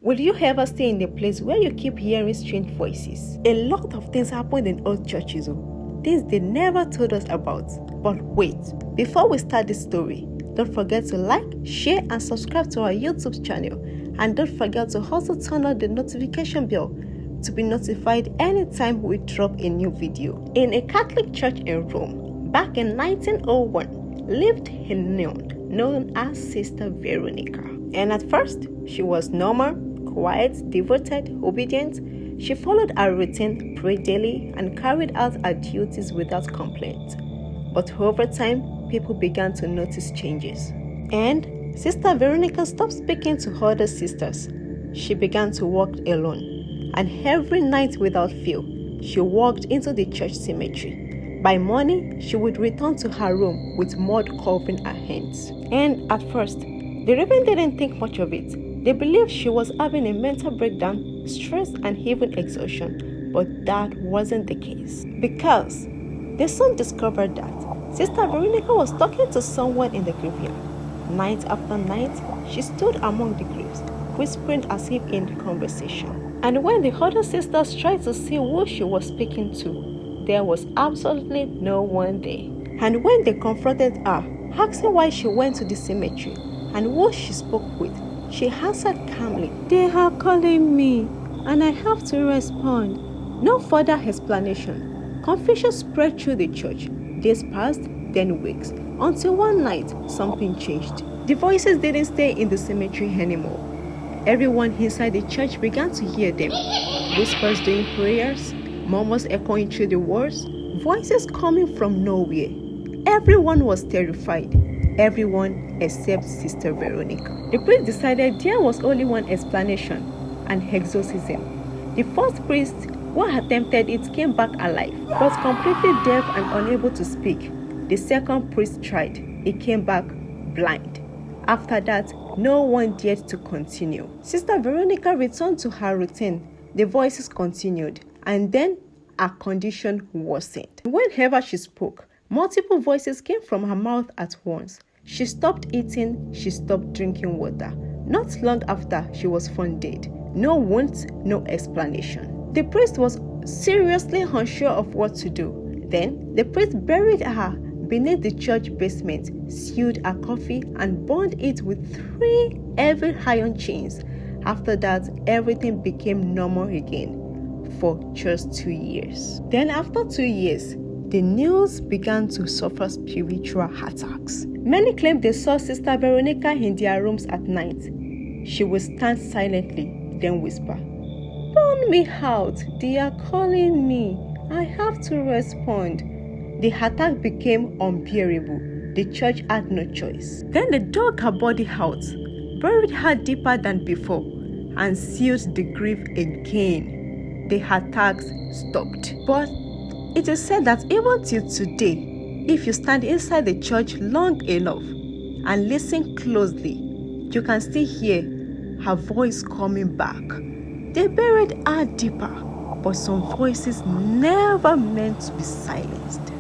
Will you ever stay in a place where you keep hearing strange voices? A lot of things happened in old churches, things they never told us about. But wait, before we start this story, don't forget to like, share and subscribe to our YouTube channel. And don't forget to also turn on the notification bell to be notified anytime we drop a new video. In a Catholic church in Rome, back in 1901, lived a nun known as Sister Veronica. And at first, she was normal, quiet, devoted, obedient. She followed her routine, prayed daily, and carried out her duties without complaint. But over time, people began to notice changes. And Sister Veronica stopped speaking to other sisters. She began to walk alone. And every night without fail, she walked into the church cemetery. By morning, she would return to her room with mud covering her hands. And at first, the Reverend didn't think much of it. They believed she was having a mental breakdown, stress, and even exhaustion. But that wasn't the case. Because they soon discovered that Sister Veronica was talking to someone in the graveyard. Night after night, she stood among the graves, whispering as if in conversation. And when the other sisters tried to see who she was speaking to, there was absolutely no one there. And when they confronted her, asking why she went to the cemetery and who she spoke with, she answered calmly, "They are calling me, and I have to respond." No further explanation. Confusion spread through the church. Days passed, then weeks, until one night, something changed. The voices didn't stay in the cemetery anymore. Everyone inside the church began to hear them. Whispers during prayers, murmurs echoing through the walls, voices coming from nowhere. Everyone was terrified. Everyone except Sister Veronica. The priest decided there was only one explanation, an exorcism. The first priest who attempted it came back alive, but completely deaf and unable to speak. The second priest tried. He came back blind. After that, no one dared to continue. Sister Veronica returned to her routine. The voices continued, and then her condition worsened. Whenever she spoke, multiple voices came from her mouth at once. She stopped eating, she stopped drinking water. Not long after, she was found dead. No wounds, no explanation. The priest was seriously unsure of what to do. Then, the priest buried her beneath the church basement, sealed her coffin, and bound it with 3 heavy iron chains. After that, everything became normal again for just 2 years. Then, after 2 years, the nuns began to suffer spiritual attacks. Many claimed they saw Sister Veronica in their rooms at night. She would stand silently, then whisper, "Burn me out, they are calling me. I have to respond." The attack became unbearable. The church had no choice. Then they dug her body out, buried her deeper than before, and sealed the grave again. The attacks stopped. But it is said that even till today, if you stand inside the church long enough and listen closely, you can still hear her voice coming back. They buried her deeper, but some voices never meant to be silenced.